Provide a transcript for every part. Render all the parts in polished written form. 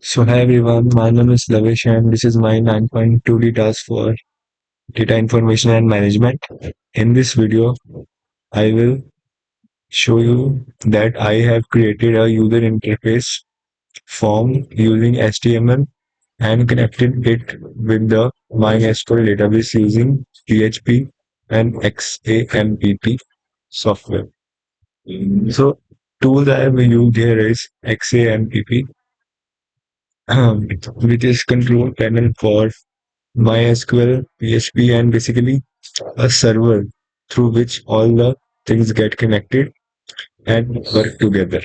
So hi everyone, my name is Lavish and this is my 9.2D task for data information and management. In this video, I will show you that I have created a user interface form using HTML and connected it with the MySQL database using PHP and XAMPP software. So tools I have used here is XAMPP, which is control panel for MySQL, PHP, and basically a server through which all the things get connected and work together.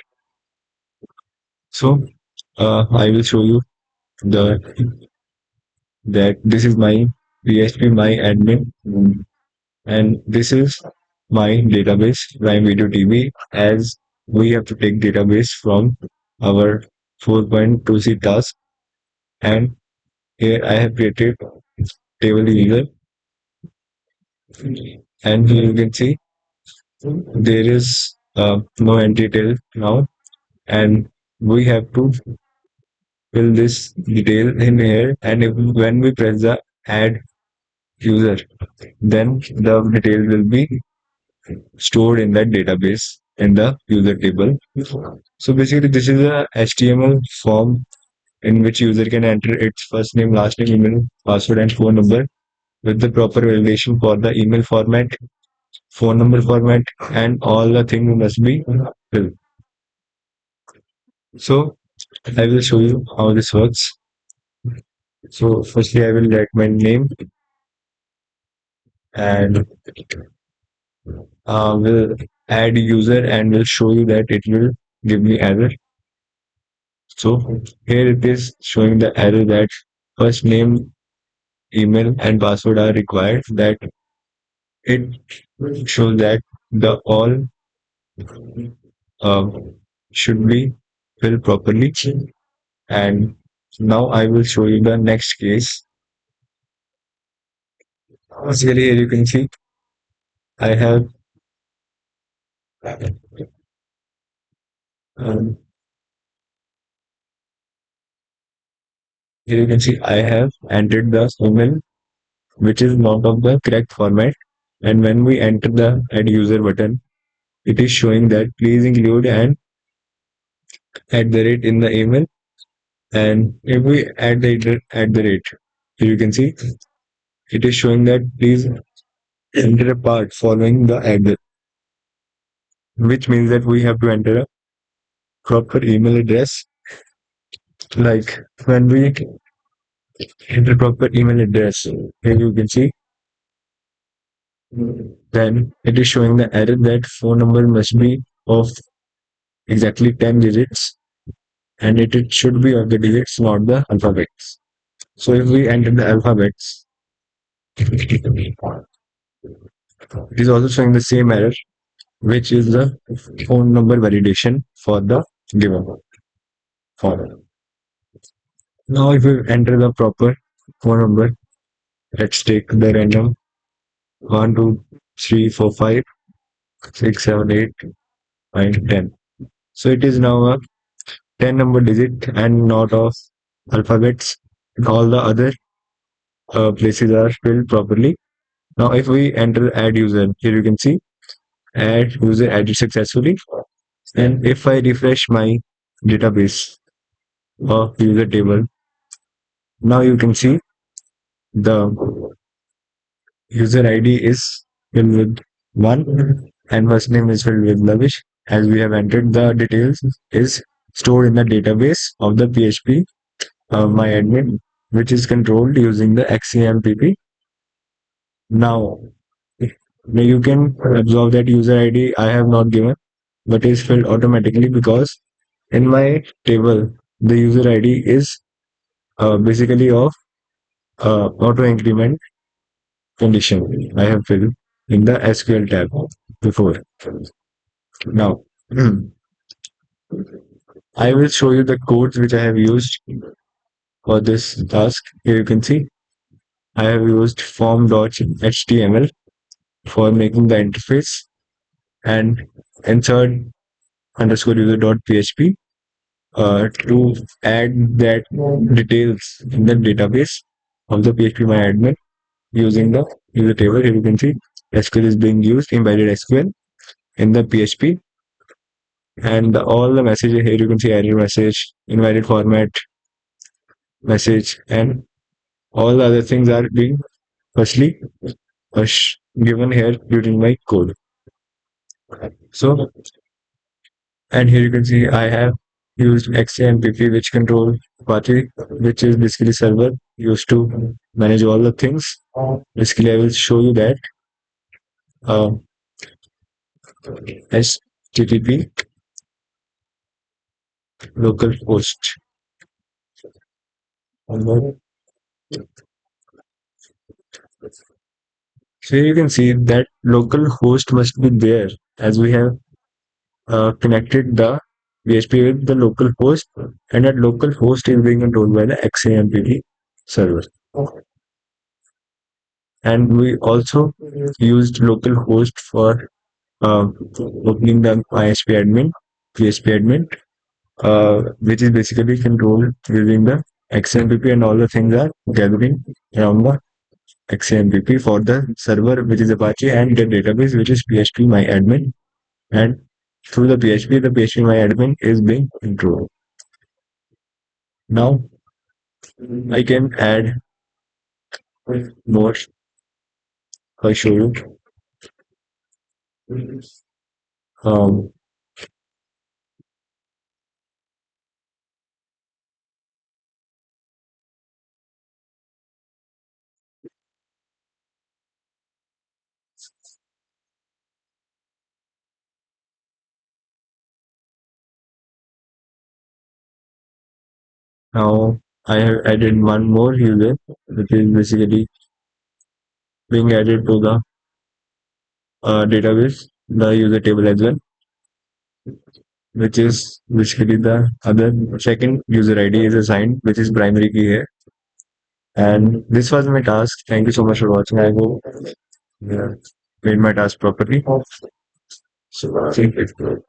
So I will show you the that this is my PHP my admin and this is my database Prime Video TV as we have to take database from our 4.2c task, and here I have created table user, and here you can see there is no entry till now, and we have to fill this detail in here, and when we press the add user, then the detail will be stored in that database in the user table. So basically this is a HTML form in which user can enter its first name, last name, email, password, and phone number with the proper validation for the email format, phone number format, and all the things must be filled. So I will show you how this works. So firstly, I will write my name and will add user and will show you that it will give me error. So here it is showing the error that first name, email, and password are required. That it shows that the all should be filled properly. And now I will show you the next case. Basically, here you can see I have um, here you can see I have entered the email which is not of the correct format. And when we enter the add user button, it is showing that please include an at the rate in the email. And if we add the at the rate, here you can see it is showing that please enter a part following the add, which means that we have to enter a proper email address. Like when we enter proper email address, here you can see then it is showing the error that phone number must be of exactly 10 digits, and it should be of the digits, not the alphabets. So if we enter the alphabets, it is also showing the same error, which is the phone number validation for the given form. Now if we enter the proper phone number, let's take the random 1, 2, 3, 4, 5, 6, 7, 8, 9, 10. So it is now a 10 number digit and not of alphabets. All the other places are filled properly. Now, if we enter add user, here you can see add user added successfully. And if I refresh my database of user table, now you can see the user ID is filled with 1 and first name is filled with Lavish. As we have entered the details is stored in the database of the PHP my admin, which is controlled using the XAMPP. Now, now you can observe that user ID I have not given, but is filled automatically because in my table the user ID is basically of auto increment condition. I have filled in the SQL tab before. Now, I will show you the codes which I have used for this task. Here you can see I have used form.html for making the interface and insert underscore user.php to add that details in the database of the PHP using the user table. Here you can see SQL is being used, embedded SQL in the PHP, and all the messages here you can see error message, invalid format message, and all the other things are being firstly given here during my code. So, and here you can see I have used XAMPP, which control Apache, which is basically server used to manage all the things. Basically, I will show you that uh, HTTP localhost. So here you can see that local host must be there, as we have connected the PHP with the local host, and that local host is being controlled by the XAMPP server. And we also used localhost for opening the ISP admin, PHP admin, which is basically controlled using the XMPP, and all the things are gathering around the XMPP for the server, which is Apache, and the database, which is PHP my admin. And through the PHP my admin is being controlled. Now I can add more. I show you. Um, Now I have added one more user, which is basically being added to the database, the user table as well, which is basically the other second user ID is assigned, which is primary key here. And this was my task. Thank you so much for watching. I hope made my task properly. So, thank you.